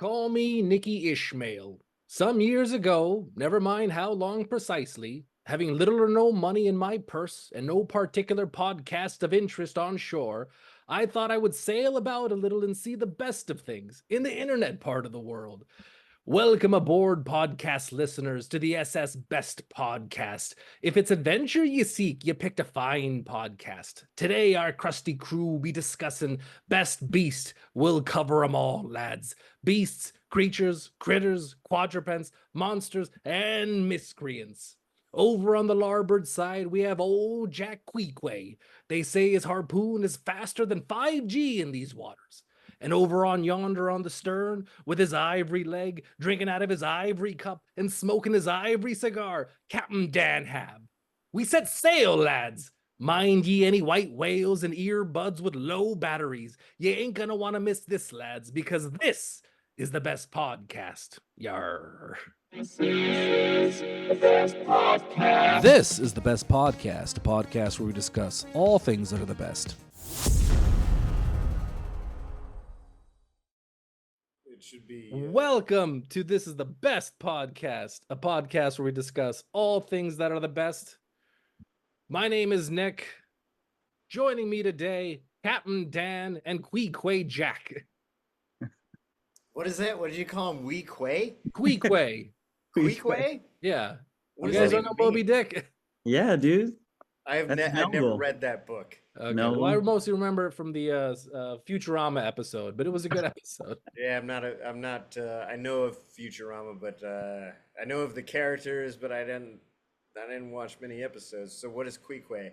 Call me Nicky Ishmael. Some years ago, never mind how long precisely, having little or no money in my purse and no particular podcast of interest on shore, I thought I would sail about a little and see the best of things in the internet part of the world. Welcome aboard, podcast listeners, to the SS Best Podcast. If it's adventure you seek, you picked a fine podcast. Today, our crusty crew will be discussing Best Beast. We'll cover 'em all, lads. Beasts, creatures, critters, quadrupeds, monsters, and miscreants. Over on the larboard side, we have old Jack Queequeg. They say his harpoon is faster than 5G in these waters. And over on yonder on the stern, with his ivory leg, drinking out of his ivory cup and smoking his ivory cigar, Captain Dan Hab. We set sail, lads. Mind ye any white whales and earbuds with low batteries. You ain't gonna want to miss this, lads, because this is the best podcast. Yar. This is the best podcast. This is the best podcast, a podcast where we discuss all things that are the best. It should be. Welcome to This is the Best Podcast, a podcast where we discuss all things that are the best. My name is Nick. Joining me today, Captain Dan and Queequeg Jack. What is that? What did you call him? Queequeg? Queequeg. Queequeg? Yeah. What You does guys that don't know even Moby mean? Dick? Yeah, dude. I've That's never Jungle. read that book. Okay. No. Well, I mostly remember it from the Futurama episode, but it was a good episode. Yeah, I'm not. I know of Futurama, but I know of the characters, but I didn't watch many episodes. So what is Queequeg?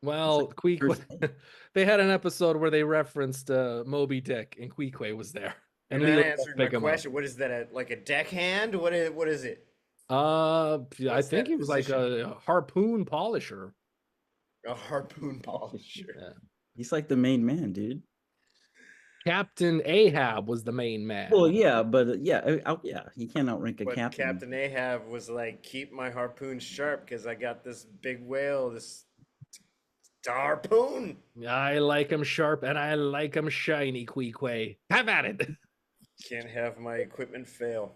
Well, first Queequeg, they had an episode where they referenced Moby Dick, and Queequeg was there. You're And not Lilo answering pick my him up. question. What is that? Like a deckhand? What is it? I What's think that he was like position? a harpoon polisher. A harpoon polisher. Yeah. He's like the main man, dude. Captain Ahab was the main man. Well, yeah, but yeah, he can't outrank a But captain. Captain Ahab was like, keep my harpoon sharp because I got this big whale, this harpoon. I like him sharp and I like him shiny, Queequeg. Have at it. Can't have my equipment fail.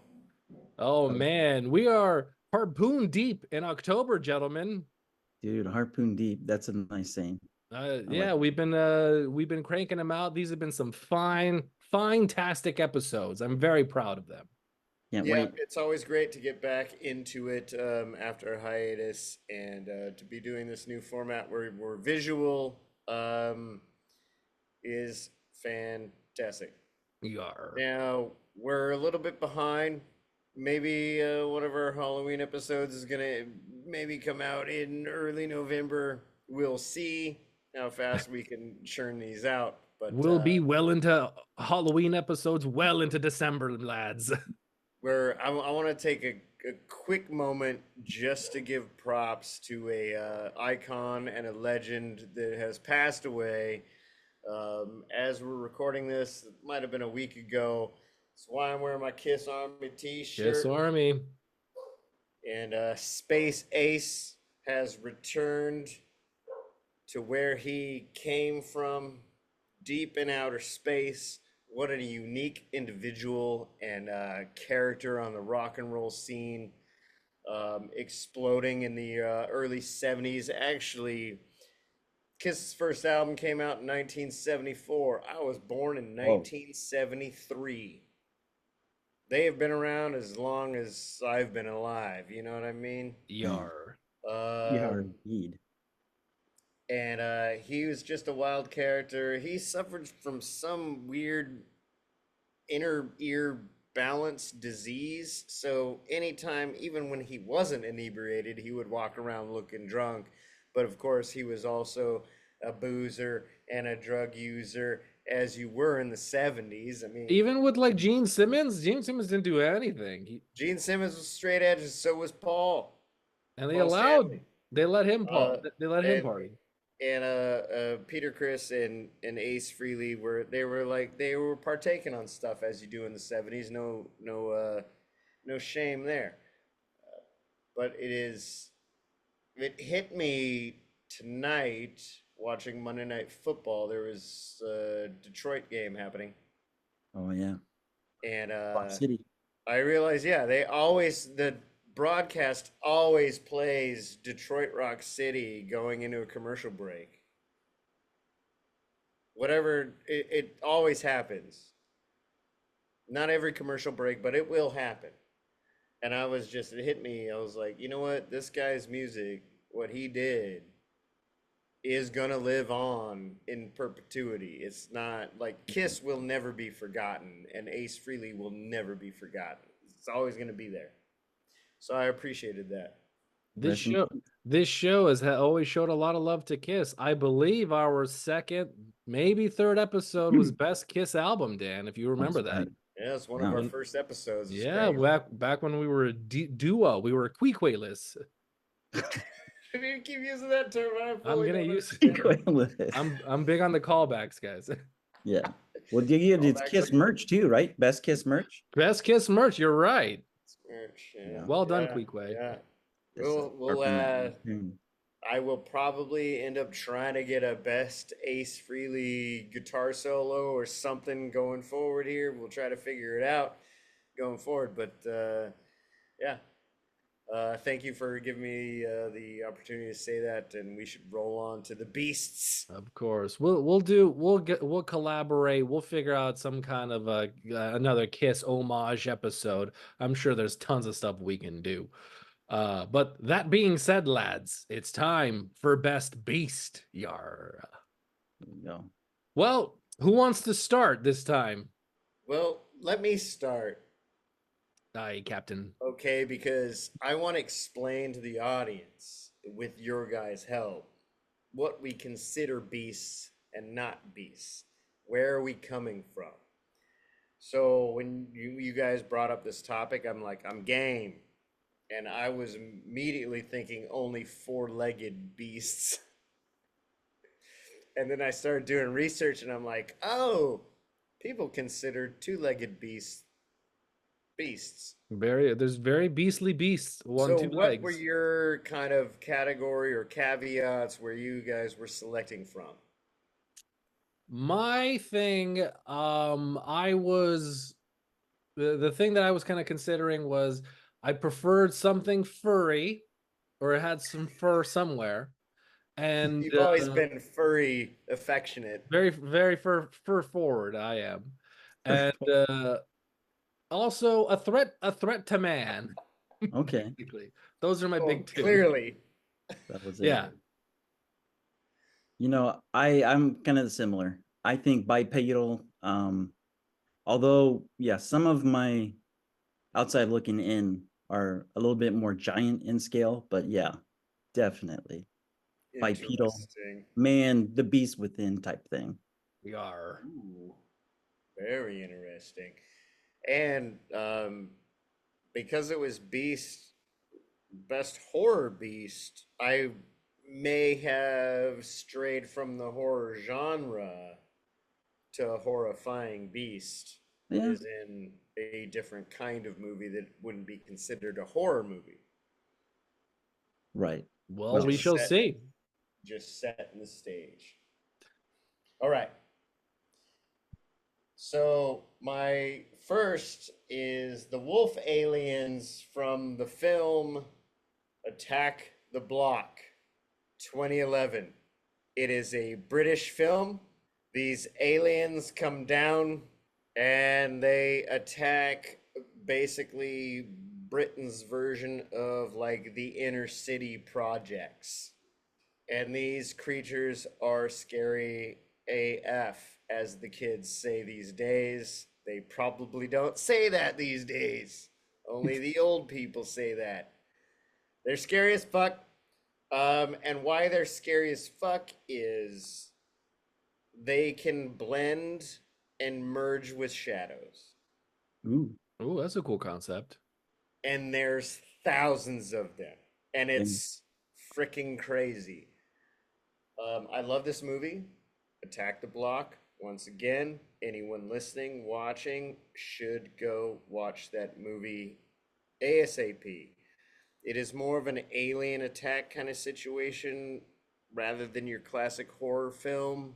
Oh man, we are harpoon deep in October, gentlemen. Dude, harpoon deep. That's a nice saying. Yeah, like we've been cranking them out. These have been some fantastic episodes. I'm very proud of them. Can't Yeah, wait. it's always great to get back into it after a hiatus and to be doing this new format where we're visual is fantastic. Yar. Now, we're a little bit behind. Maybe one of our Halloween episodes is going to maybe come out in early November. We'll see how fast we can churn these out. But We'll be well into Halloween episodes, well into December, lads. I want to take a quick moment just to give props to a icon and a legend that has passed away. As we're recording this, it might have been a week ago. That's why I'm wearing my Kiss Army t-shirt. Yes, Army. And Space Ace has returned to where he came from, deep in outer space. What a unique individual and character on the rock and roll scene, exploding in the early 70s. Actually, Kiss's first album came out in 1974. I was born in 1973. They have been around as long as I've been alive. You know what I mean? Yar. Yeah, indeed. And he was just a wild character. He suffered from some weird inner ear balance disease. So anytime, even when he wasn't inebriated, he would walk around looking drunk. But of course, he was also a boozer and a drug user, as you were in the 70s. I mean, Even with like Gene Simmons didn't do anything. Gene Simmons was straight edge, and so was Paul. And they Paul Stanley. they let him party. They let him and- party. And Peter Criss and Ace Frehley were partaking on stuff as you do in the 70s. No shame there. But it hit me tonight watching Monday Night Football. There was a Detroit game happening, Oh yeah. And Rock City. I realized, yeah, the broadcast always plays Detroit Rock City going into a commercial break. Whatever, it always happens. Not every commercial break, but it will happen. And it hit me. I was like, you know what? This guy's music, what he did, is gonna live on in perpetuity. It's not like Kiss will never be forgotten, and Ace Frehley will never be forgotten. It's always gonna be there. So I appreciated that. This Rest in show, peace. this show has always showed a lot of love to Kiss. I believe our second, maybe third episode was Best Kiss album, Dan, if you remember That's that. right. Yeah, it's one Yeah. of our first episodes. It's Yeah, great. back when we were a duo, we were Queequayless. You keep using that term. I I'm fully gonna don't use. understand. I'm big on the callbacks, guys. Yeah. Well, you did Callbacks Kiss are- merch too, right? Best Kiss merch. Best Kiss merch. You're right. Yeah. Well done, Yeah, Queequay. Yeah. Yes, I will probably end up trying to get a best Ace Frehley guitar solo or something going forward here. We'll try to figure it out going forward. But yeah, thank you for giving me the opportunity to say that, and we should roll on to the beasts. Of course, we'll collaborate. We'll figure out some kind of another Kiss homage episode. I'm sure there's tons of stuff we can do. But that being said, lads, it's time for Best Beast. Yar. There we go. Well, who wants to start this time? Well, let me start. Aye, Captain. Okay, because I want to explain to the audience, with your guys' help, what we consider beasts and not beasts. Where are we coming from? So when you guys brought up this topic, I'm like, I'm game. And I was immediately thinking only four-legged beasts. And then I started doing research and I'm like, oh, people consider two-legged beasts beasts. There's very beastly beasts. So Two what legs. were your kind of category or caveats where you guys were selecting from? My thing, I was the thing that I was kind of considering was I preferred something furry, or it had some fur somewhere, and You've always been furry affectionate. very fur forward. I am, and also a threat to man. Okay. Basically, those are my Oh, big two. clearly. That was it. Yeah. You know, I'm kind of similar. I think bipedal, although, yeah, some of my outside looking in are a little bit more giant in scale, but yeah, definitely. Bipedal, Interesting. man, the beast within type thing. We are. Ooh, very interesting. And because it was best horror beast, I may have strayed from the horror genre to a horrifying beast. Yeah. As in a different kind of movie that wouldn't be considered a horror movie. Right. Well, we shall see. Just setting the stage. All right. So my first is the wolf aliens from the film Attack the Block 2011. It is a British film. These aliens come down and they attack basically Britain's version of like the inner city projects. And these creatures are scary AF, as the kids say these days. They probably don't say that these days. Only the old people say that. They're scary as fuck. And why they're scary as fuck is they can blend and merge with shadows. Ooh. Oh, that's a cool concept. And there's thousands of them. And it's freaking crazy. I love this movie, Attack the Block. Once again, anyone listening, watching, should go watch that movie ASAP. It is more of an alien attack kind of situation rather than your classic horror film.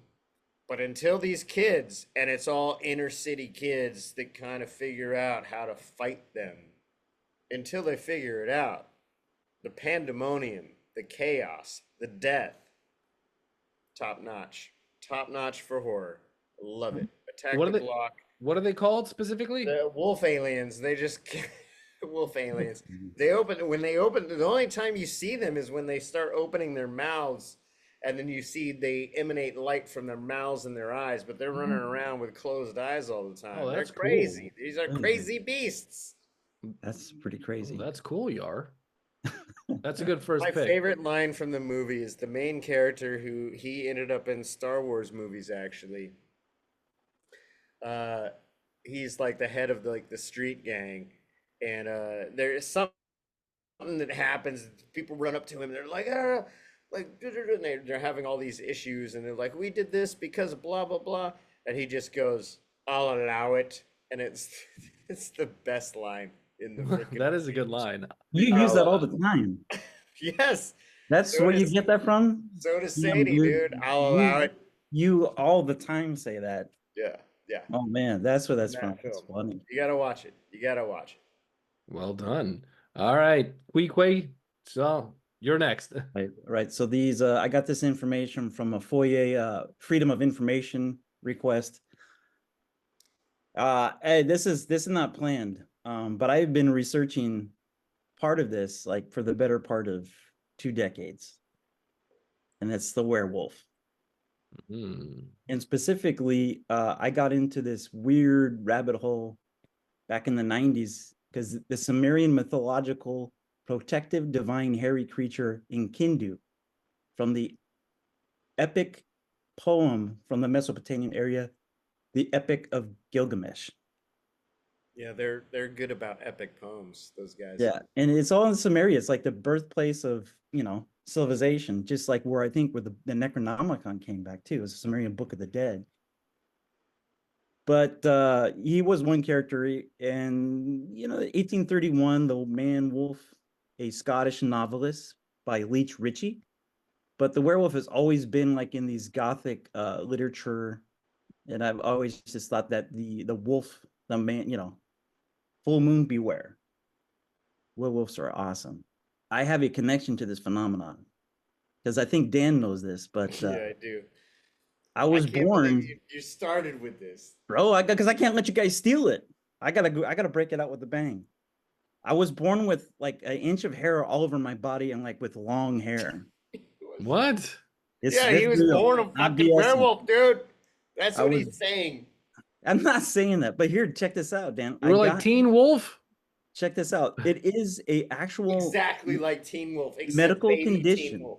But until these kids, and it's all inner city kids that kind of figure out how to fight them, until they figure it out, the pandemonium, the chaos, the death, top notch. Top notch for horror. Love it. Attack What are the they- Block. What are they called specifically? The wolf aliens, they just wolf aliens. They open when they open. The only time you see them is when they start opening their mouths, and then you see they emanate light from their mouths and their eyes. But they're running around with closed eyes all the time. Oh, They're that's cool. crazy. These are Mm. crazy beasts. That's pretty Oh, crazy. that's cool, Yar. That's a good first My pick. favorite line from the movie is the main character who he ended up in Star Wars movies actually. He's like the head of the street gang, and there is something that happens. People run up to him. They're like, ah, like, and they're having all these issues, and they're like, we did this because blah blah blah, and he just goes, "I'll allow it," and it's it's the best line in the freaking. That is a good line. You use that all the time. Yes. That's So where you does- get that from? So does Yeah, Sadie, you- dude. I'll you- allow it. You all the time say that. Yeah, yeah. Oh man, that's where that's That from. That's film. funny. You gotta watch it. You gotta watch it. Well done. All right, Queequeg. So you're next. Right. So these, I got this information from a FOIA, Freedom of Information request. Hey, this is not planned, but I've been researching part of this like for the better part of 2 decades, and it's the werewolf. Hmm. And specifically, I got into this weird rabbit hole back in the 90s because the Sumerian mythological protective divine hairy creature Enkidu from the epic poem from the Mesopotamian area, the Epic of Gilgamesh. Yeah, they're good about epic poems, those guys. Yeah, and it's all in Sumeria. It's like the birthplace of, civilization, just like where I think where the Necronomicon came back too. It's the Sumerian Book of the Dead. But he was one character, and 1831, The Man Wolf, a Scottish novelist by Leech Ritchie. But the werewolf has always been like in these Gothic literature, and I've always just thought that the wolf, the man, full moon beware. Werewolves are awesome. I have a connection to this phenomenon because I think Dan knows this, but Yeah, I do. I was can't born, believe you started with this. bro. Because I can't let you guys steal it. I gotta break it out with a bang. I was born with like an inch of hair all over my body and like with long hair. What? Yeah, he was real, born a not fucking BSing. werewolf, dude. That's I what was- he's saying. I'm not saying that, but here, check this out, Dan. We're like Teen Wolf. Check this out. It is a actual Exactly like Teen Wolf. except medical baby Teen condition. Wolf.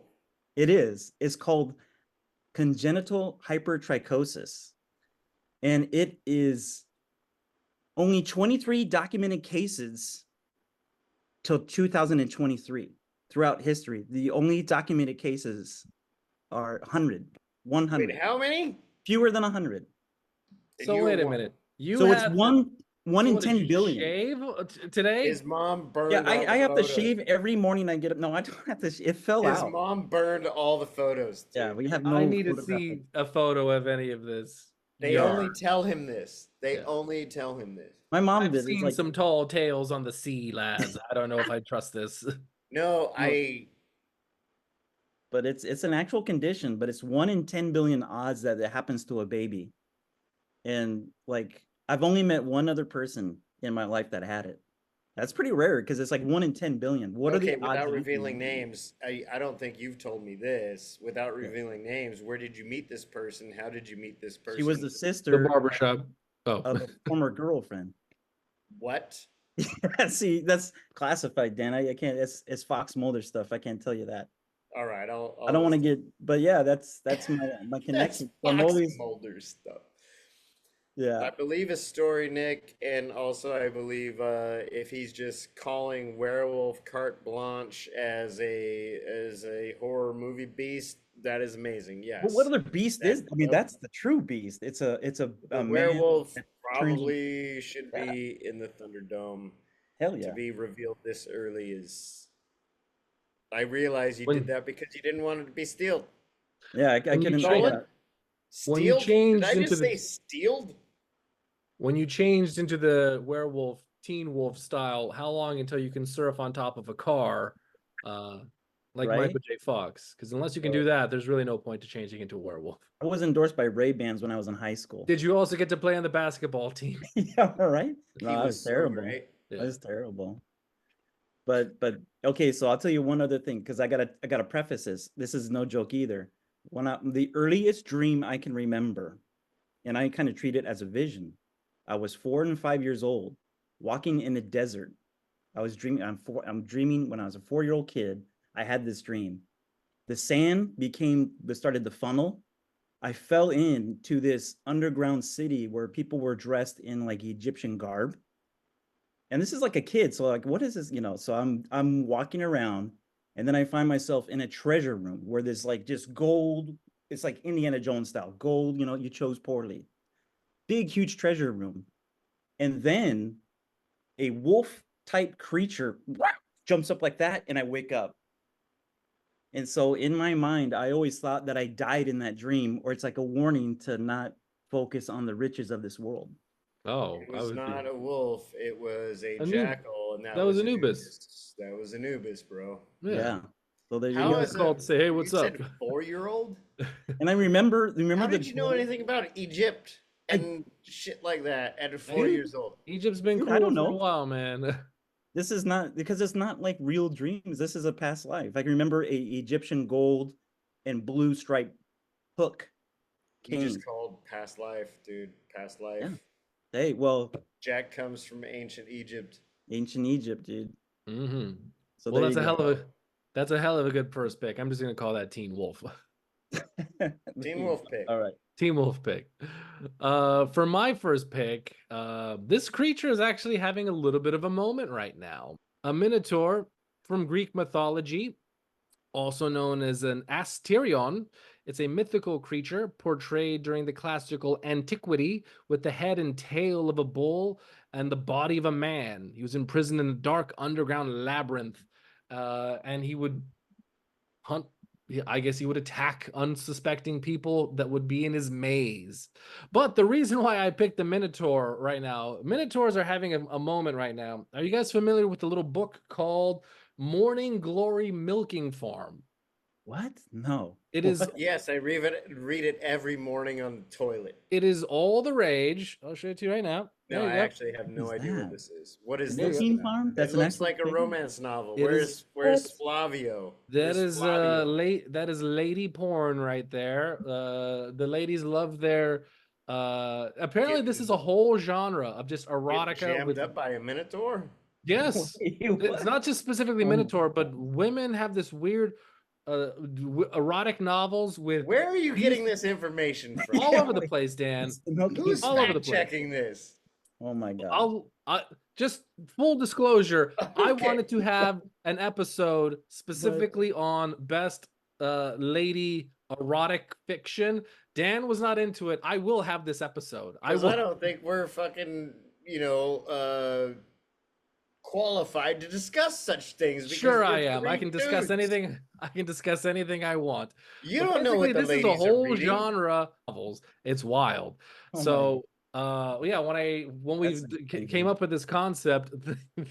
It is. It's called congenital hypertrichosis. And it is only 23 documented cases till 2023 throughout history. The only documented cases are 100. 100. Wait, how many? Fewer than 100. And So you were wait a one. minute. You So it's have- one in what, did 10 you billion. Shave today? His mom burned. Yeah, all I the have to photos. shave every morning I get up. No, I don't have to. It fell His out. mom burned all the photos. Yeah, dude. we have no. I need to photographic- see a photo of any of this. They Yar. only tell him this. They Yeah. only tell him this. My mom I've did. It's seen like, some tall tales on the sea, lads. I don't know if I trust this. No, but it's an actual condition, but it's 1 in 10 billion odds that it happens to a baby. And like I've only met one other person in my life that had it. That's pretty rare because it's like 1 in 10 billion. What are the odds? without of you revealing getting it? names, I don't think you've told me this. Without revealing names, where did you meet this person? How did you meet this person? She was the The sister barbershop. Oh, of a former girlfriend. What? See, that's classified, Dan. I can't. It's Fox Mulder stuff. I can't tell you that. All right, I'll I don't want to listen. get, but yeah, that's my That's connection. I'm Fox always, Mulder stuff. yeah. I believe his story, Nick, and also I believe if he's just calling Werewolf carte blanche as a horror movie beast, that is amazing. Yes. But what other beast is? I mean, Nope. that's the true beast. It's a The man werewolf that turns- probably should Yeah. be in the Thunderdome. Hell yeah. To be revealed this early is. I realize you When- did that because you didn't want it to be stealed. Yeah, I When you couldn't saw say it- that. When you Steeled? Did changed I into just say the steeled? when you changed into the werewolf teen wolf style, how long until you can surf on top of a car, uh, like Right? Michael J. Fox? Because unless you can Right. do that, there's really no point to changing into a werewolf. I was endorsed by Ray-Bans when I was in high school. Did you also get to play on the basketball team? Yeah, right? No, He that was was so terrible. great. That Yeah. was terrible. But okay, so I'll tell you one other thing because I gotta preface this. This is no joke either. The earliest dream I can remember, and I kind of treat it as a vision. I was 4 and 5 years old, walking in the desert. I was dreaming. I'm dreaming when I was a 4-year-old kid. I had this dream. The sand started to funnel. I fell into this underground city where people were dressed in like Egyptian garb. And this is like a kid, so like, what is this? So I'm walking around, and then I find myself in a treasure room where there's like just gold. It's like Indiana Jones style gold. You chose poorly. Big, huge treasure room, and then a wolf type creature jumps up like that, and I wake up. And so in my mind, I always thought that I died in that dream, or it's like a warning to not focus on the riches of this world. Oh, It I was would be not a wolf, it was a Anub- jackal, and that that was was Anubis. That was Anubis, bro. Yeah. Yeah. So there you How go. is called it? to say, "Hey, You what's up?" said 4-year-old? And I remember How the did you know anything about Egypt and shit like that at 4 Dude. years old? Egypt's been Dude, I cool don't for a know. while, man. This is not because it's not like real dreams. This is a past life. I can remember a Egyptian gold and blue striped hook You cane. just called past life, dude. Past life. Yeah. Hey, well, Jack comes from ancient Egypt. ancient Egypt, dude. Hmm. So Well, there you go. that's a hell of a good first pick. I'm just gonna call that Teen Wolf. There Teen you Wolf go. pick. All right. Team Wolf pick. For my first pick, this creature is actually having a little bit of a moment right now. A minotaur from Greek mythology, also known as an asterion. It's a mythical creature portrayed during the classical antiquity with the head and tail of a bull and the body of a man. He was imprisoned in a dark underground labyrinth, and he would hunt. I guess he would attack unsuspecting people that would be in his maze. But the reason why I picked the Minotaur right now, Minotaurs are having a moment right now. Are you guys familiar with the little book called Morning Glory Milking Farm? What? No. It is What? Yes, I read it every morning on the toilet. it is all the rage. I'll show it to you right now. No, There you I go. actually have no What is idea what that? this is. What is The this? Milking Farm? That's It an looks actual like a thing? romance novel. It is- Where's Flavio? That Where's is Flavio? that is lady porn right there. The ladies love their apparently this is a Getting- whole genre of just Getting erotica jammed with up by a minotaur? yes. Wait, It's what? not just specifically Oh my Minotaur, but God. women have this weird erotic novels with Where are you getting this information from? all Yeah, over the wait. place, Dan. It's the Milking Who's all over the fact place. checking this? Oh my God. I just full disclosure, I Okay. wanted to have an episode specifically on best lady erotic fiction. Dan was not into it. I will have this episode. I Because will. I don't think we're fucking, qualified to discuss such things. Because Sure, we're I am. I three can discuss dudes. anything. I can discuss anything I want. You But don't know what the basically, this ladies is a whole are reading. genre of novels. It's wild. Oh my So, yeah, when we That's came amazing. up with this concept,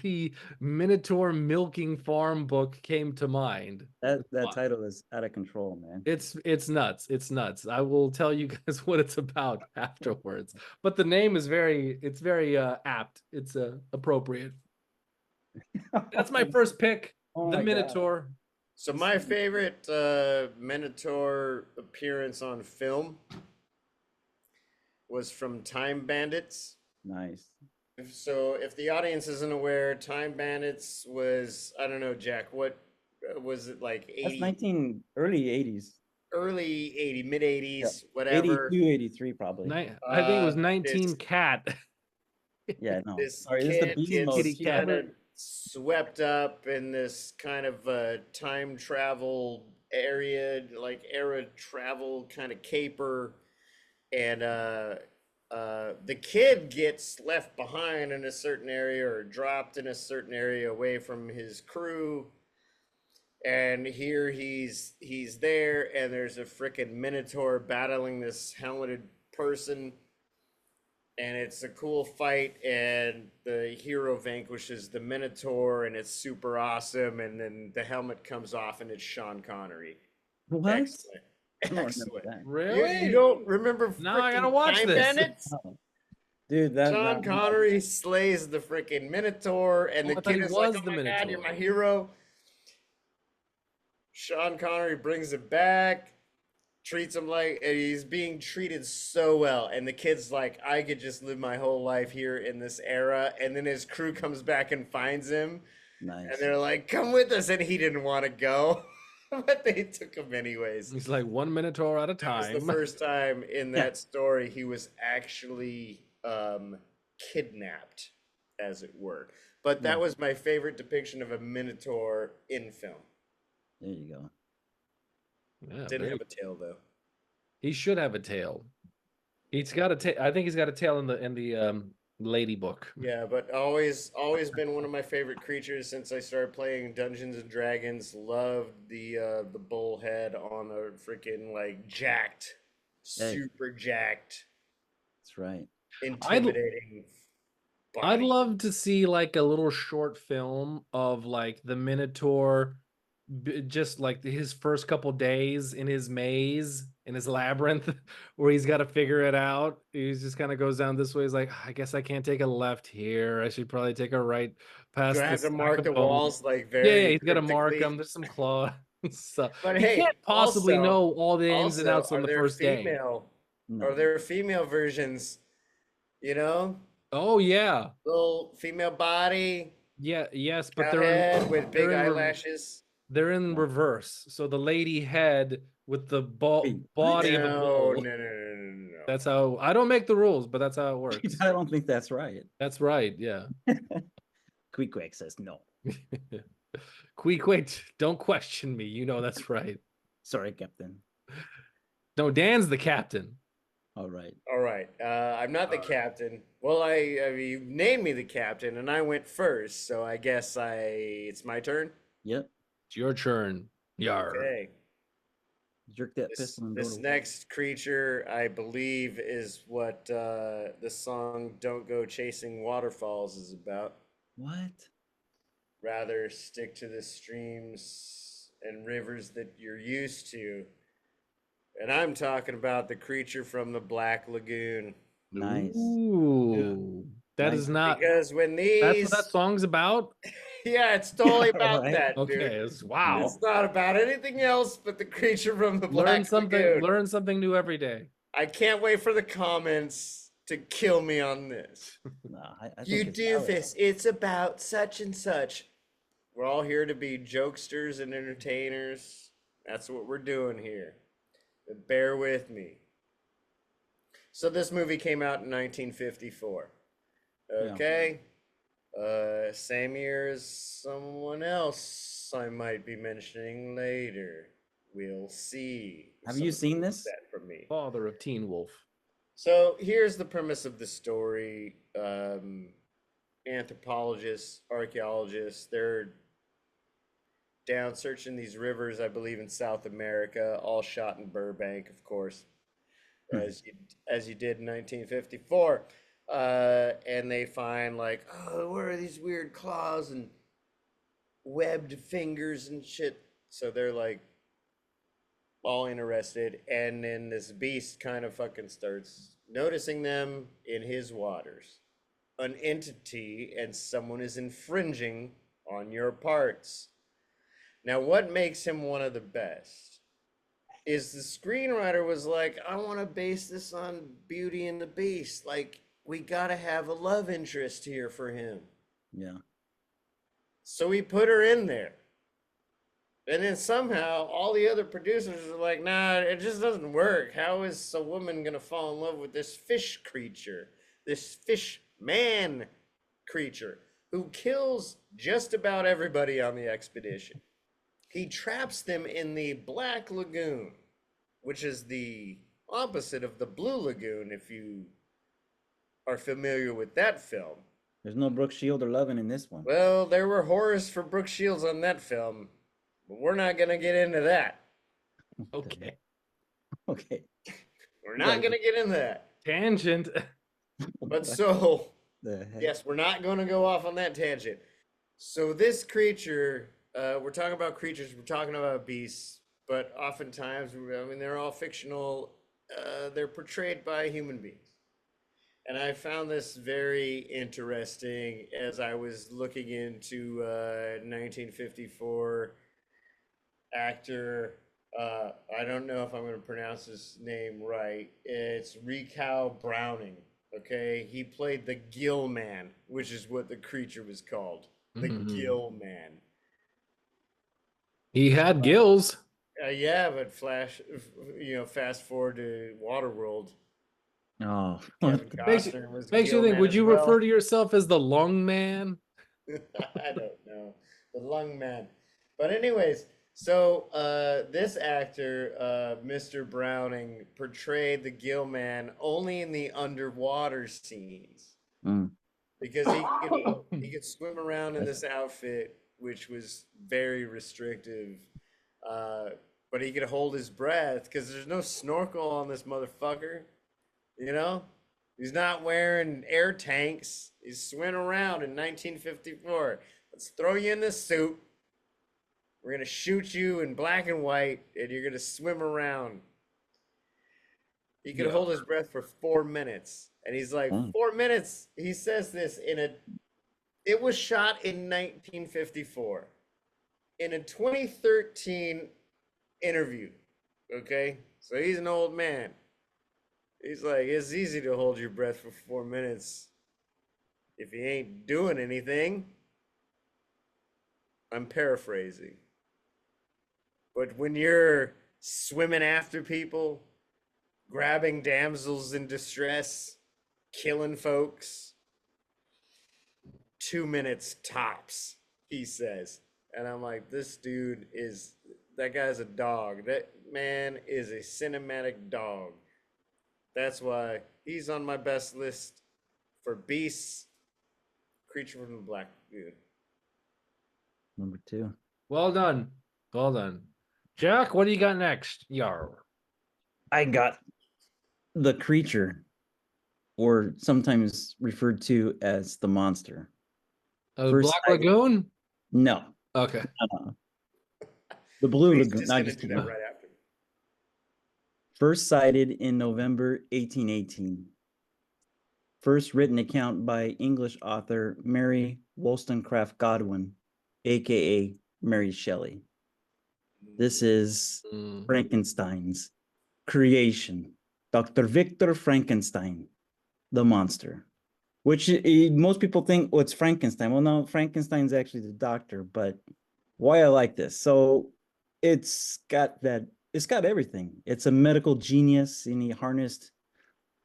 the Minotaur Milking Farm book came to mind. That Wow. title is out of control, man. It's nuts. It's nuts. I will tell you guys what it's about afterwards. But the name is very apt. It's appropriate. That's my first pick, Oh the my God. Minotaur. So my favorite Minotaur appearance on film was from Time Bandits. Nice. So if the audience isn't aware, Time Bandits was, I don't know, Jack, what was it, like That's 80, early 80s. early 80, mid 80s, Yeah. whatever. 82, 83 probably. I think it was Uh, 19 this- Cat. Yeah, no. This Sorry, this is the kid beast gets mode. Kitty cat. kind of swept up in this kind of time travel area, like era travel kind of caper, and the kid gets left behind in a certain area or dropped in a certain area away from his crew, And here he's there, and there's a freaking minotaur battling this helmeted person, and it's a cool fight, and the hero vanquishes the minotaur, and it's super awesome, and then the helmet comes off, and it's Sean Connery. What? Excellent. I don't remember Excellent. that. Really? You don't remember Now I gotta frickin' watch Time this. Bandits? Oh. Dude, that Sean Connery slays the freaking Minotaur, and Oh, I the thought kid he is like, was "Oh the my god, you're Minotaur." my hero." Sean Connery brings it back, treats him like, and he's being treated so well, and the kid's like, "I could just live my whole life here in this era." And then his crew comes back and finds him, nice. and they're like, "Come with us," and he didn't want to go, but they took him anyways. He's like one Minotaur at a That was time. the first time in Yeah. that story he was actually kidnapped, as it were. But that Yeah. was my favorite depiction of a Minotaur in film. There you go. Yeah, Didn't very- have a tail though. He should have a tail. He's got a tail. I think he's got a tail in the lady book. Yeah, but always been one of my favorite creatures since I started playing Dungeons and Dragons. Loved the bullhead on a freaking like jacked, Hey. super jacked, That's right. intimidating. I'd body. love to see like a little short film of like the Minotaur, just like his first couple days in his maze, in his labyrinth, where he's got to figure it out. He just kind of goes down this way. He's like, I guess I can't take a left here. I should probably take a right past Gonna have this to mark sack the of bones." walls like Yeah, very. he's got to mark cryptically. them. There's some claw stuff. But He hey, can't possibly also- know all the ins and Also, outs on are the there first day. female? No. Are there female versions? You know, Oh yeah, little female body, yes, but cow they're head in, with big they're in rev- eyelashes. They're in Yeah. reverse. So the lady head with the Wait, what? body of a No, bull. no. That's how I don't make the rules, but that's how it works. I don't think that's right. That's right. Yeah. Quick says no. Wait, don't question me. You know that's right. Sorry, Captain. No, Dan's the captain. All right. All right, I'm not the captain. Well, I mean, you named me the captain, and I went first, so I guess it's my turn. Yep. It's your turn. Yar. Okay. Jerk that This, pistol and go this to next creature, I believe, is what the song "Don't Go Chasing Waterfalls" is about. What? Rather stick to the streams and rivers that you're used to. And I'm talking about the creature from the Black Lagoon. Nice. Ooh. That Nice. is not Because when that's these, what that song's about. yeah, it's totally about Right. that, Okay, dude. it's, wow. It's not about anything else but the creature from the Black Lagoon. Lagoon. Learn something new every day. I can't wait for the comments to kill me on this. No, I You think it's valid. doofus, it's about such and such. We're all here to be jokesters and entertainers. That's what we're doing here. But bear with me. So this movie came out in 1954. Yeah. Okay. Same year as someone else I might be mentioning later. We'll see. if Have you someone seen gets this? that from me. Father of Teen Wolf. So here's the premise of the story. Anthropologists, archaeologists, they're down searching these rivers, I believe, in South America, all shot in Burbank, of course, as you did in 1954. And they find like, oh, what are these weird claws and webbed fingers and shit? So they're like all interested, and then this beast kind of fucking starts noticing them in his waters. An entity, and someone is infringing on your parts. Now, what makes him one of the best is the screenwriter was like, I want to base this on Beauty and the Beast. Like, we gotta have a love interest here for him. Yeah. So we put her in there. And then somehow all the other producers are like, nah, it just doesn't work. How is a woman gonna fall in love with this fish creature? This fish man creature who kills just about everybody on the expedition. He traps them in the Black Lagoon, which is the opposite of the Blue Lagoon, if you are familiar with that film. There's no Brooke Shield or Lovin' in this one. Well, there were horrors for Brooke Shields on that film. But we're not gonna get into that. Okay. Okay. We're You not gotta- gonna get into that. Tangent. But so, the heck? yes, we're not gonna go off on that tangent. So this creature, we're talking about creatures, we're talking about beasts, but oftentimes, I mean, they're all fictional. They're portrayed by human beings. And I found this very interesting as I was looking into 1954 actor. I don't know if I'm going to pronounce his name right. It's Recao Browning. Okay, he played the Gill Man, which is what the creature was called, the Mhm. Gill Man. He had gills. Yeah, but fast forward to Waterworld. Oh, Kevin Makes Costner was Makes you Gill think, Man would as you well. refer to yourself as the lung man? I don't know. The lung man. But anyways, so this actor, Mr. Browning, portrayed the Gill Man only in the underwater scenes mm. because he could swim around in this outfit, which was very restrictive. Uh, but he could hold his breath because there's no snorkel on this motherfucker. You know, he's not wearing air tanks. He's swimming around in 1954. Let's throw you in this suit. We're gonna shoot you in black and white, and you're gonna swim around. He could Yeah. hold his breath for 4 minutes, and he's like, Mm. 4 minutes. He says this in a. It was shot in 1954. In a 2013 interview. Okay, so he's an old man. He's like, it's easy to hold your breath for 4 minutes if you ain't doing anything. I'm paraphrasing. But when you're swimming after people, grabbing damsels in distress, killing folks, 2 minutes tops, he says. And I'm like, that guy's a dog. That man is a cinematic dog. That's why he's on my best list for beasts. Creature from the Black Lagoon. Number 2. Well done. Well done. Jack, what do you got next? Yar. I got the creature, or sometimes referred to as the monster. First Black sighted- Lagoon? No, Okay. the Blue He's Lagoon. just No, gonna just do kidding. that right after. First sighted in November 1818. First written account by English author Mary Wollstonecraft Godwin, aka Mary Shelley. This is Mm. Frankenstein's creation. Dr. Victor Frankenstein, the monster. Which most people think, oh, it's Frankenstein. Well, no, Frankenstein's actually the doctor, but why I like this. So it's got everything. It's a medical genius, and he harnessed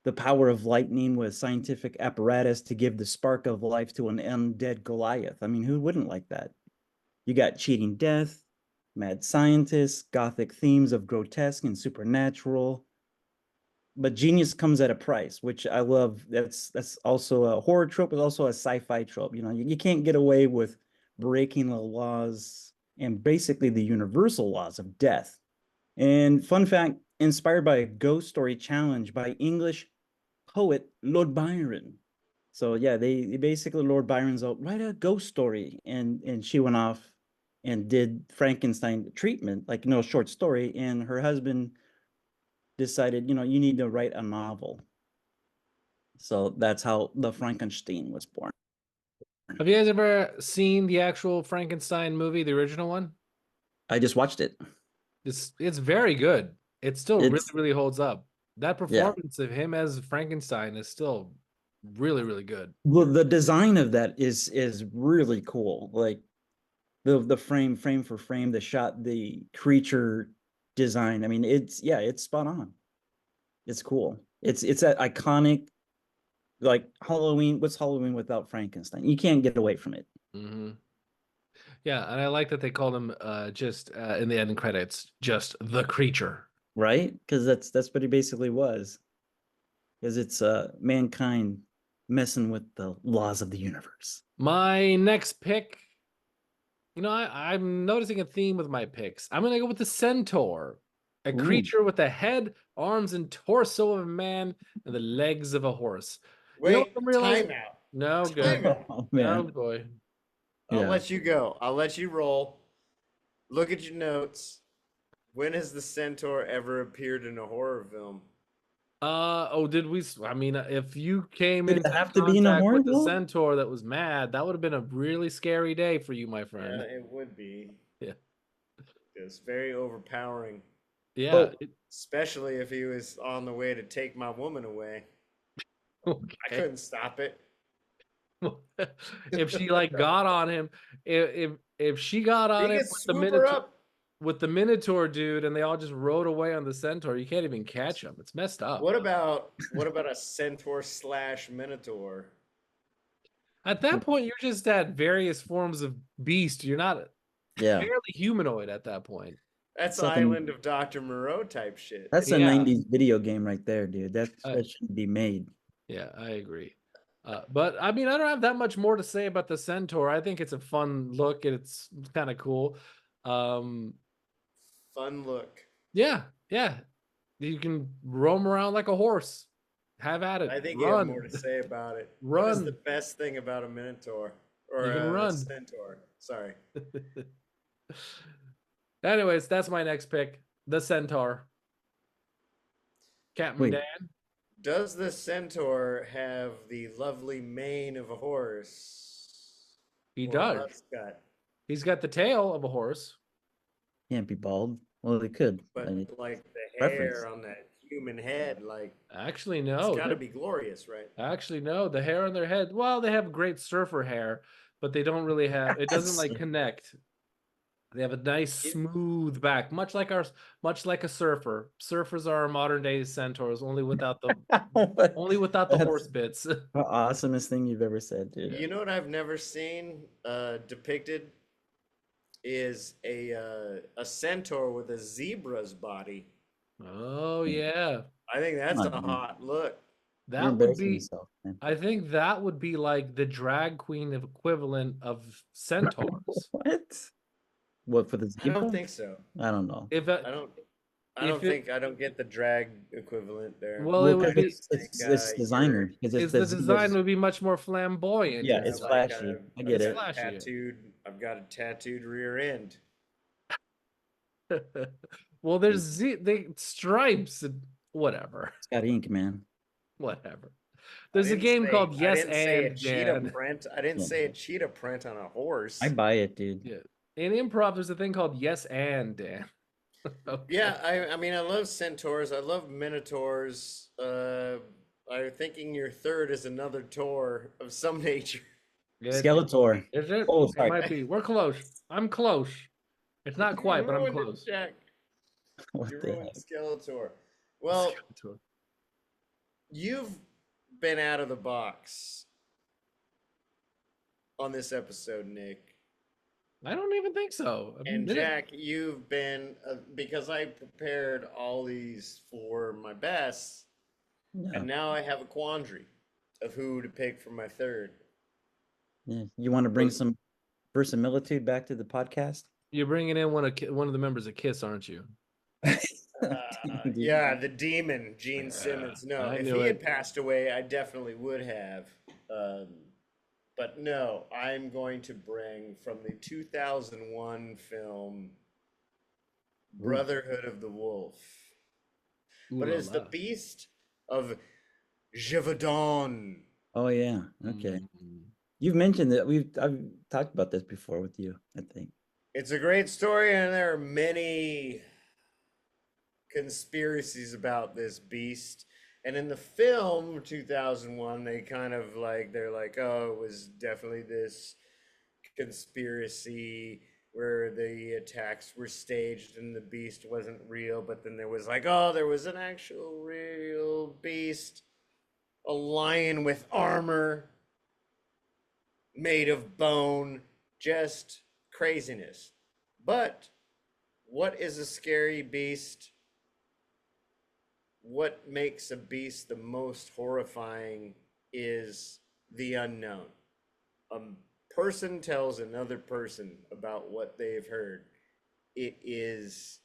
the power of lightning with scientific apparatus to give the spark of life to an undead Goliath. I mean, who wouldn't like that? You got cheating death, mad scientists, gothic themes of grotesque and supernatural. But genius comes at a price, which I love. That's also a horror trope, but also a sci-fi trope. You know, you can't get away with breaking the laws and basically the universal laws of death. And fun fact, inspired by a ghost story challenge by English poet Lord Byron. So yeah, they basically, Lord Byron's out, write a ghost story, and she went off and did Frankenstein treatment, like, a short story, and her husband decided, you need to write a novel. So that's how the Frankenstein was born. Have you guys ever seen the actual Frankenstein movie, the original one? I just watched it. It's very good. It still really, It's- really holds up. That Yeah. performance of him as Frankenstein is still really, really good. Well, the design of that is really cool. Like the frame for frame, the shot, the creature design. I mean, it's spot on. It's cool. It's that iconic, like Halloween. What's Halloween without Frankenstein? You can't get away from it. Hmm. Yeah, and I like that they called him just in the ending credits, just the creature. Right? Because that's what he basically was. Because it's mankind messing with the laws of the universe. My next pick I'm noticing a theme with my picks. I'm gonna go with the centaur, a Ooh. creature with the head, arms, and torso of a man and the legs of a horse. You know what Wait, I'm realizing? timeout. No Time good. out. Oh No man. boy. I'll Yeah. let you go. I'll let you roll. Look at your notes. When has the centaur ever appeared in a horror film? Did we? I mean, if you came Did it into have to be in a contact horror with the film? centaur that was mad, that would have been a really scary day for you, my Yeah, friend. it would be. Yeah. It's very overpowering, Yeah. Oh, especially if he was on the way to take my woman away. I Okay. couldn't stop it. If she like got on him, if she got He on him could swoop her up. with the Minotaur dude, and they all just rode away on the centaur, you can't even catch him. It's messed up. What about a centaur slash minotaur? At that point, you're just at various forms of beast. You're not yeah. barely humanoid at that point. That's It's like a- Island of Dr. Moreau type shit. That's a Yeah. 90s video game right there, dude. That should be made. Yeah, I agree. But I mean, I don't have that much more to say about the centaur. I think it's a fun look and it's kind of cool. Fun look. Yeah. You can roam around like a horse. Have at it. I think you have more to say about it. What is the Run. best thing about a minotaur or You can a run. centaur? Sorry. Anyways, that's my next pick. The centaur. Captain Wait. Dan. Does the centaur have the lovely mane of a horse? He Or a does. muscat? He's got the tail of a horse. Can't be bald. Well, they could. But I mean, like the preference. hair on that human head, like Actually, it's no. got to be glorious, right? Actually, no. The hair on their head. Well, they have great surfer hair, but they don't really have. It doesn't like connect. They have a nice smooth back, much like a surfer. Surfers are our modern day centaurs, only without the That's horse bits. the awesomest thing you've ever said, dude. You know what I've never seen depicted is a centaur with a zebra's body. Oh yeah, I think that's Come a on, man. hot look. You're that would embarrassing be. yourself, man. I think that would be like the drag queen equivalent of centaurs. What? What for the I zebra? don't think so. I don't know. If I don't. I If don't it- think I don't get the drag equivalent there. well, it would be. it's designer. Because Is the design would be much more flamboyant. Yeah, and it's stuff. flashy. I get It's it. flashy. I've got a tattooed rear end. Well, there's they stripes and whatever. It's got ink, man. Whatever. I There's a didn't game say- called I Yes didn't say a and cheetah Dan. print. I didn't Yeah. say a cheetah print on a horse. I buy it, dude. Yeah. In improv, there's a thing called Yes and Dan. Okay. Yeah, I mean, I love centaurs. I love minotaurs. I'm thinking your third is another tour of some nature. It's- Skeletor. Is it? Oh, It sorry. might be. We're close. I'm close. It's not quite, but I'm ruined it, close. Jack. What You the ruined heck? Skeletor. Well, Skeletor. you've been out of the box on this episode, Nick. I don't even think so. I And mean, Jack, you've been because I prepared all these for my best, Yeah. and now I have a quandary of who to pick for my third. Yeah. You want to bring some verisimilitude back to the podcast? you're bringing in one of the members of Kiss, aren't you? Yeah, the demon, Gene Yeah, Simmons. No, I if knew he had it. passed away, I definitely would have. But no, I'm going to bring from the 2001 film Brotherhood of the Wolf. But Ooh la it's the la. beast of Gévaudan. Oh yeah. Okay. Mm. You've mentioned that I've talked about this before with you, I think. It's a great story, and there are many conspiracies about this beast. And in the film 2001, they kind of like, they're like, oh, it was definitely this conspiracy where the attacks were staged and the beast wasn't real. But then there was like, oh, there was an actual real beast, a lion with armor made of bone, just craziness. But what is a scary beast? What makes a beast the most horrifying is the unknown. A person tells another person about what they've heard, it is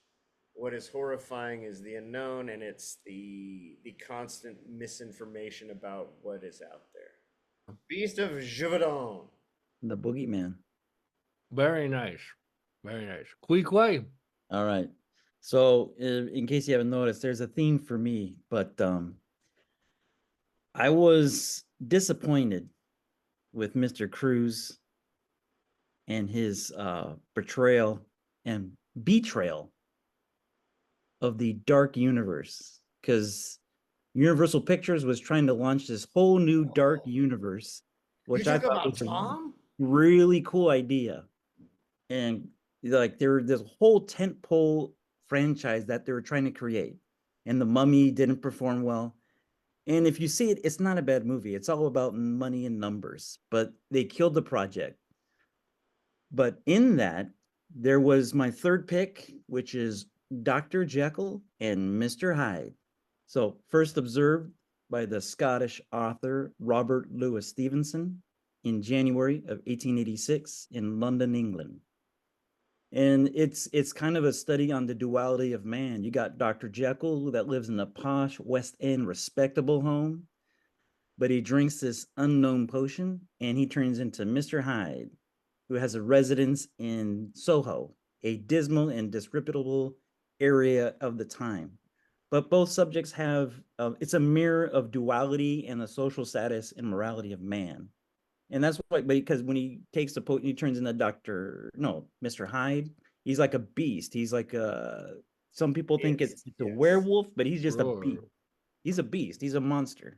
what is horrifying is the unknown, and it's the constant misinformation about what is out there. Beast of Gévaudan. The Boogeyman. Very nice. Very nice. Queequeg. All right. So, in case you haven't noticed, there's a theme for me, but I was disappointed with Mr. Cruz and his portrayal and betrayal of the dark universe, because Universal Pictures was trying to launch this whole new dark universe, which You I talk thought about was a Tom? really cool idea. And like there's a whole tentpole franchise that they were trying to create, and The Mummy didn't perform well. And if you see it, it's not a bad movie. It's all about money and numbers, but they killed the project. But in that, there was my third pick, which is Dr. Jekyll and Mr. Hyde. So, first observed by the Scottish author Robert Louis Stevenson in January of 1886 in London, England. And it's kind of a study on the duality of man. You got Dr. Jekyll that lives in a posh West End respectable home, but he drinks this unknown potion and he turns into Mr. Hyde, who has a residence in Soho, a dismal and disreputable area of the time. But both subjects have, it's a mirror of duality and the social status and morality of man. And that's why, because when he takes the potion, he turns into Mr. Hyde. He's like a beast. He's like some people think it's a werewolf, but he's just a beast. He's a beast. He's a monster.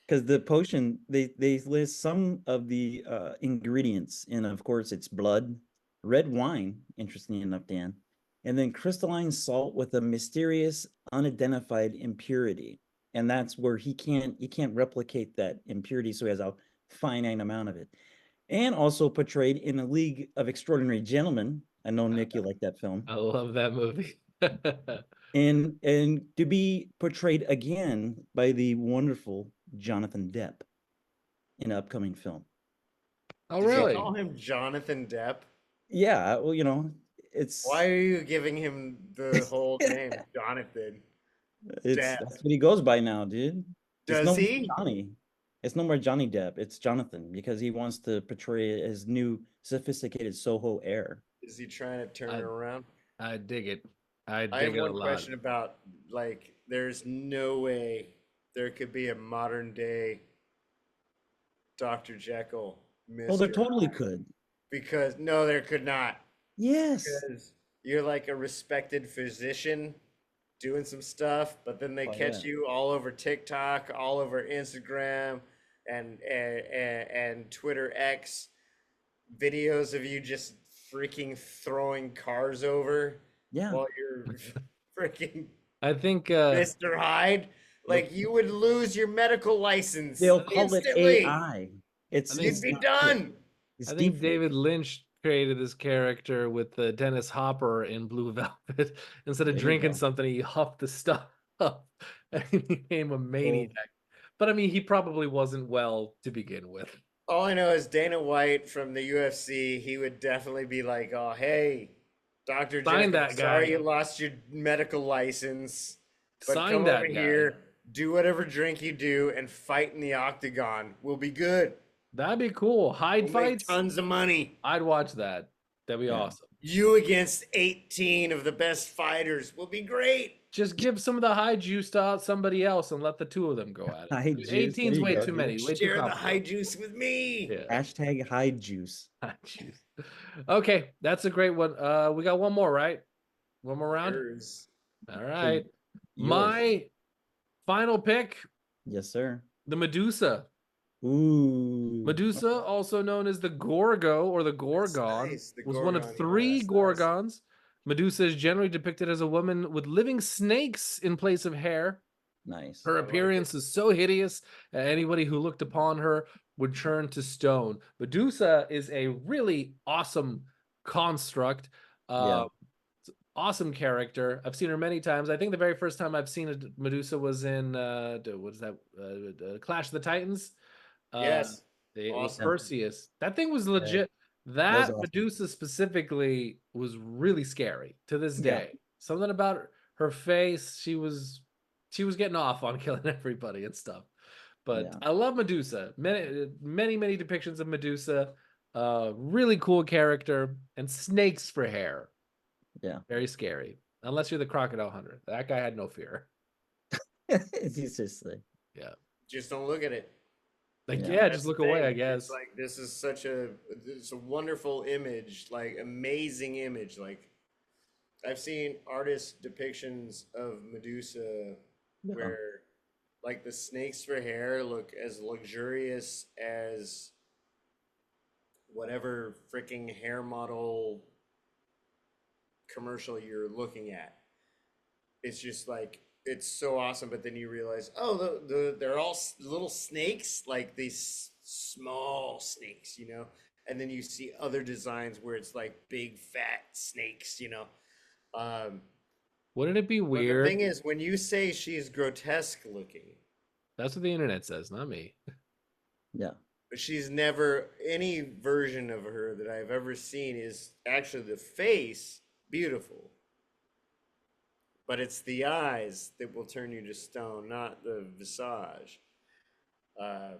Because the potion, they list some of the ingredients, and of course it's blood, red wine, interestingly enough, Dan, and then crystalline salt with a mysterious unidentified impurity. And that's where he can't replicate that impurity, so he has a finite amount of it. And also portrayed in A League of Extraordinary Gentlemen. I know, Nick, you like that film. I love that movie. And to be portrayed again by the wonderful Jonathan Depp in an upcoming film. Oh, Did you really? call him Jonathan Depp? Yeah, well, it's Why are you giving him the whole name, Jonathan? Depp? that's what he goes by now, dude. Does he? Johnny. It's no more Johnny Depp. It's Jonathan, because he wants to portray his new sophisticated Soho heir. Is he trying to turn it around? I dig it. I I have dig it a one lot. question about, like, there's no way there could be a modern day Dr. Jekyll, Mr. Oh, there totally Hyde. could. Because no, there could not. Yes. Because you're like a respected physician doing some stuff, but then they Oh, catch yeah. you all over TikTok, all over Instagram, and Twitter X, videos of you just freaking throwing cars over Yeah. while you're freaking I think Mr. Hyde. Like, you would lose your medical license They'll call it instantly. AI. It's think- You'd it's be not- done. It's I think deep David Lynch created this character with Dennis Hopper in Blue Velvet. Instead of There you drinking go. something, he huffed the stuff up and he became a maniac. But I mean, he probably wasn't well to begin with. All I know is Dana White from the UFC, he would definitely be like, "Oh, hey, Dr. Sign Jekyll, that guy. sorry you lost your medical license, but Sign come that over guy. here, do whatever drink you do, and fight in the octagon. We'll be good. That'd be cool. Hyde We'll make fights. tons of money. I'd watch that. That'd be Yeah. awesome. You against 18 of the best fighters will be great." Just give some of the high juice to somebody else and let the two of them go at it. High juice, there 18's you way go, too dude. many. Way too Share the high complicated. juice with me. Yeah. Hashtag hide juice. High juice. Okay, that's a great one. We got one more, right? One more round. Yours. All right. Yours. My final pick, Yes, sir. the Medusa. Ooh. Medusa, also known as the Gorgo or the Gorgon, nice, the was one of Gorgon, yeah, three that's nice. Gorgons. Medusa is generally depicted as a woman with living snakes in place of hair. Nice. Her like appearance is so hideous, anybody who looked upon her would turn to stone. Medusa is a really awesome construct. Yeah. Awesome character. I've seen her many times. I think the very first time I've seen a Medusa was in what is that? Clash of the Titans. Yes. It was Awesome. Perseus. That thing was Yeah, legit. that was That awesome. Medusa specifically was really scary to this Yeah. day. Something about her face, she was getting off on killing everybody and stuff. But Yeah. I love Medusa. Many depictions of Medusa. Really cool character and snakes for hair. Yeah. Very scary. Unless you're the crocodile hunter. That guy had no fear. It's just like, Yeah. Just don't look at it. Like, Yeah. yeah, That's just the look away, thing. I It's guess. like this is such it's a wonderful image, like amazing image. Like I've seen artist depictions of Medusa yeah. where like the snakes for hair look as luxurious as whatever freaking hair model commercial you're looking at. It's just like it's so awesome, but then you realize, oh, they're all little snakes, like these small snakes, you know. And then you see other designs where it's like big fat snakes, you know. Um, Wouldn't it be but the weird? thing is, when you say she's grotesque looking, That's what the internet says, not me. Yeah. but she's never any version of her that I've ever seen is actually the face beautiful. But it's the eyes that will turn you to stone, not the visage. Uh,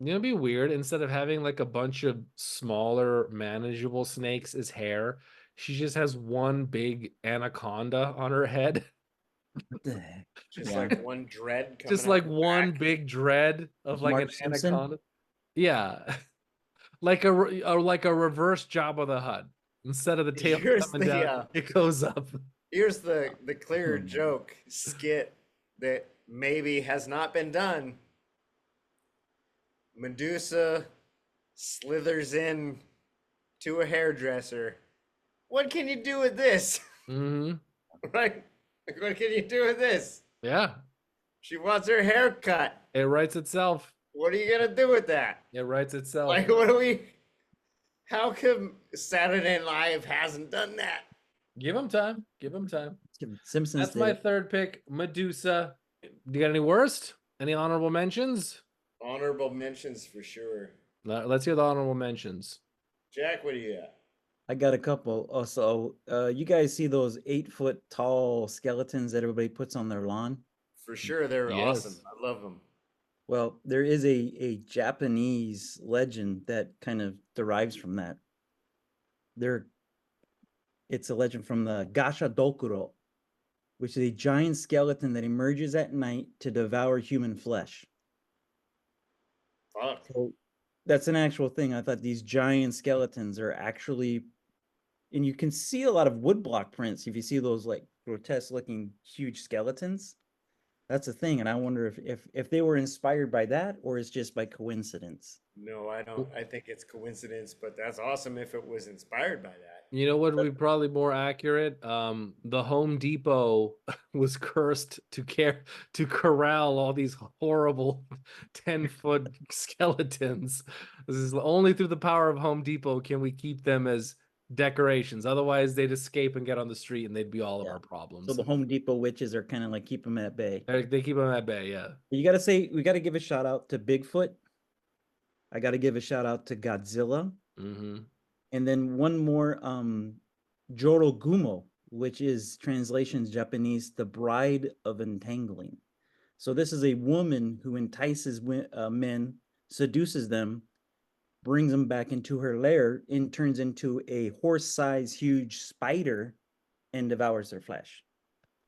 You know, it'd be weird. Instead of having like a bunch of smaller, manageable snakes as hair, she just has one big anaconda on her head. What the heck? just Yeah. like one dread coming Just out like the one back. big dread of like Marge an Simpson? anaconda. Yeah. Like a reverse Jabba the Hutt. Instead of the tail Here's coming the down, it goes up. here's the clear Hmm. joke skit that maybe has not been done. Medusa slithers in to a hairdresser. What can you do with this? Hmm. Right? Like, what can you do with this? Yeah. She wants her hair cut. It writes itself. What are you gonna do with that? It writes itself. Like, what do we? How come Saturday Night Live hasn't done that? Give him time. Give him time. Simpsons That's my did. third pick, Medusa. Do you got any worst? Any honorable mentions? Honorable mentions for sure. Let's hear the honorable mentions. Jack, what do you got? I got a couple. Also, you guys see those 8-foot tall skeletons that everybody puts on their lawn? For sure, they're Yes. awesome. I love them. Well, there is a Japanese legend that kind of derives from that. It's a legend from the Gasha Dokuro, which is a giant skeleton that emerges at night to devour human flesh. Fuck. So that's an actual thing. I thought these giant skeletons are actually, and you can see a lot of woodblock prints if you see those like grotesque looking huge skeletons. That's a thing, and I wonder if they were inspired by that or it's just by coincidence. No, I don't. I think it's coincidence, but that's awesome if it was inspired by that. You know what would be probably more accurate? The Home Depot was cursed to corral all these horrible 10-foot skeletons. This is only through the power of Home Depot can we keep them as decorations. Otherwise, they'd escape and get on the street, and they'd be all of Yeah. our problems. So the Home Depot witches are kind of like keep them at bay. They keep them at bay, yeah. We got to give a shout out to Bigfoot. I got to give a shout out to Godzilla. Mm-hmm. And then one more, Jorogumo, which is translations Japanese, the bride of entangling. So this is a woman who entices men, seduces them, brings them back into her lair, and turns into a horse-sized huge spider and devours their flesh.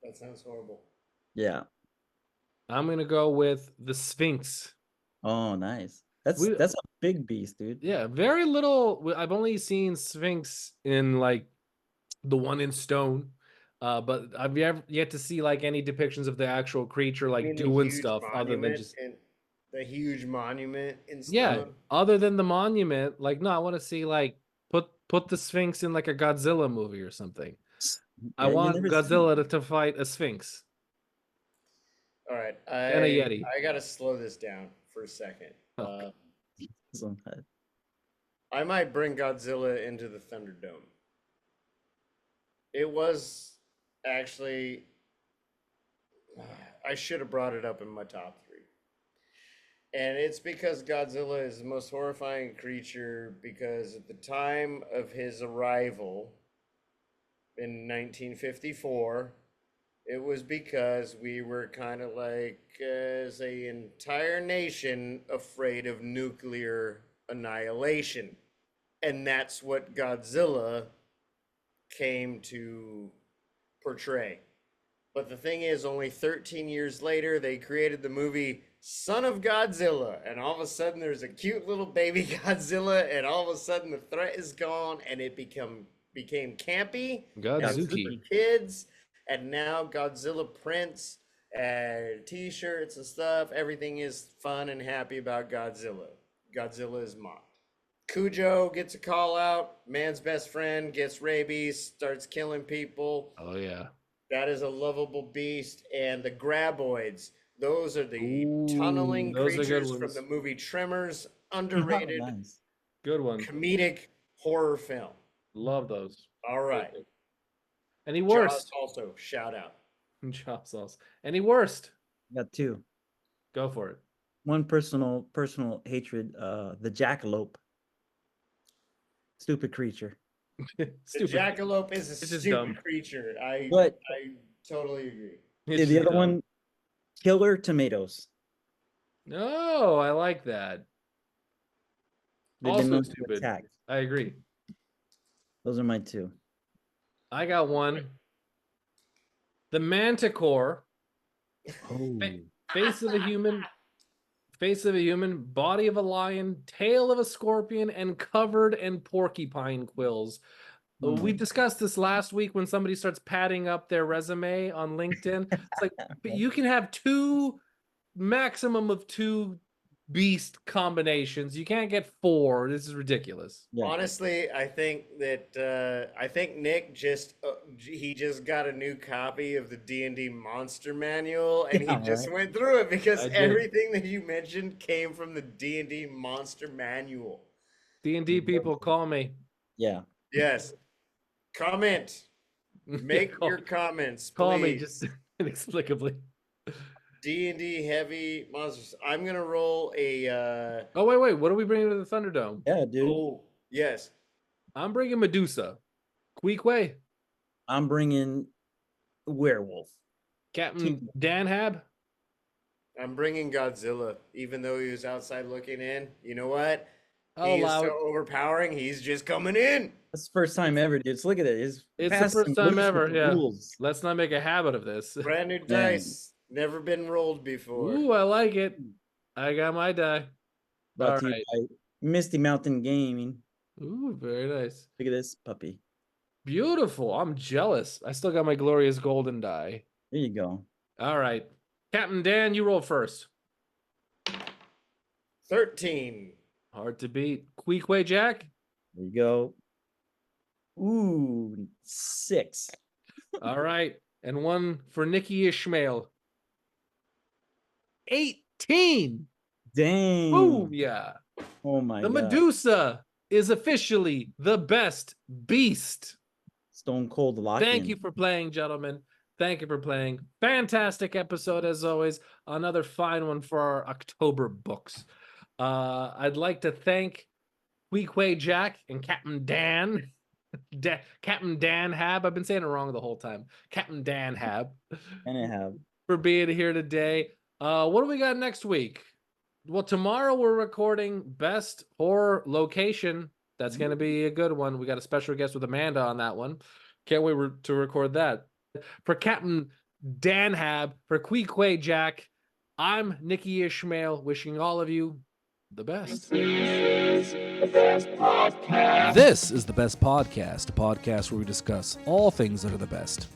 That sounds horrible. Yeah. I'm gonna go with the Sphinx. Oh, nice. We- That's a big beast, dude. Yeah, very little. I've only seen Sphinx in like the one in stone, but I've yet to see like any depictions of the actual creature I like mean, the doing huge stuff other than monument just and the huge monument in stone. yeah. Other than the monument, like no, I want to see like put the Sphinx in like a Godzilla movie or something. I Yeah, you want never see- Godzilla to fight a Sphinx. All right, And a Yeti. I gotta slow this down for a second. Okay. So, I might bring Godzilla into the Thunderdome. It was actually, I should have brought it up in my top three. And it's because Godzilla is the most horrifying creature because at the time of his arrival in 1954, it was because we were kind of like, as a entire nation, afraid of nuclear annihilation. And that's what Godzilla came to portray. But the thing is, only 13 years later, they created the movie Son of Godzilla. And all of a sudden, there's a cute little baby Godzilla. And all of a sudden, the threat is gone. And it became campy. Godzuki. For kids. And now Godzilla prints and t-shirts and stuff. Everything is fun and happy about Godzilla. Godzilla is mocked. Cujo gets a call out. Man's best friend gets rabies, starts killing people. Oh yeah. That is a lovable beast. And the graboids, those are the Ooh, tunneling those are good creatures from ones. the movie Tremors. Underrated Nice. Good one. comedic horror film. Love those. All right. Any Jaws worst? also, shout out. Chop sauce. Any worst? Got two. Go for it. One personal hatred. The jackalope. Stupid creature. The Stupid. jackalope is a It's just stupid dumb. creature. But I totally agree. It's the just other dumb. one, killer tomatoes. No, I like that. They've Also been known to stupid. attack. I agree. Those are my two. I got one. The manticore, Oh, face of a human, body of a lion, tail of a scorpion, and covered in porcupine quills. We discussed this last week when somebody starts padding up their resume on LinkedIn. It's like, but you can have maximum of two beast combinations. You can't get four. This is ridiculous. yeah. Honestly, I think Nick just he just got a new copy of the D&D Monster Manual, and Yeah, he just right. went through it because I did. everything that you mentioned came from the D&D Monster Manual. D&D people, call me. Yeah. Yes. Comment. Make Call- your comments, please. Call me just inexplicably. D&D heavy monsters. I'm gonna roll a. Oh wait, what are we bringing to the Thunderdome? Yeah, dude. Oh yes. I'm bringing Medusa, Queequeg, I'm bringing werewolf. Captain Danhab. I'm bringing Godzilla, even though he was outside looking in. You know what? I'll He's allow so it. overpowering. He's just coming in. That's the first time ever, dude. So look at it. It's the fast first and time loose with ever, the yeah. rules. Let's not make a habit of this. Brand new dice. Never been rolled before. Ooh, I like it. I got my die. Brought All to you right. by Misty Mountain Gaming. Ooh, very nice. Look at this puppy. Beautiful. I'm jealous. I still got my glorious golden die. There you go. All right. Captain Dan, you roll first. 13. Hard to beat. Queequeg Jack. There you go. Ooh, 6. All right. And one for Nikki Ishmael. 18. Dang. Boom. Yeah. Oh my The god. Medusa is officially the best beast. Stone Cold lock. Thank you for playing, gentlemen. Thank you for playing. Fantastic episode as always. Another fine one for our October books. I'd like to thank Queequeg Jack and Captain Dan. Captain Dan Hab. I've been saying it wrong the whole time. Captain Dan Hab And I have. for being here today. What do we got next week? Well, tomorrow we're recording Best Horror Location. That's going to be a good one. We got a special guest with Amanda on that one. Can't wait to record that. For Captain Dan Hab, for Queequeg Jack, I'm Nikki Ishmael, wishing all of you the best. This is the best podcast. This is the Best Podcast, a podcast where we discuss all things that are the best.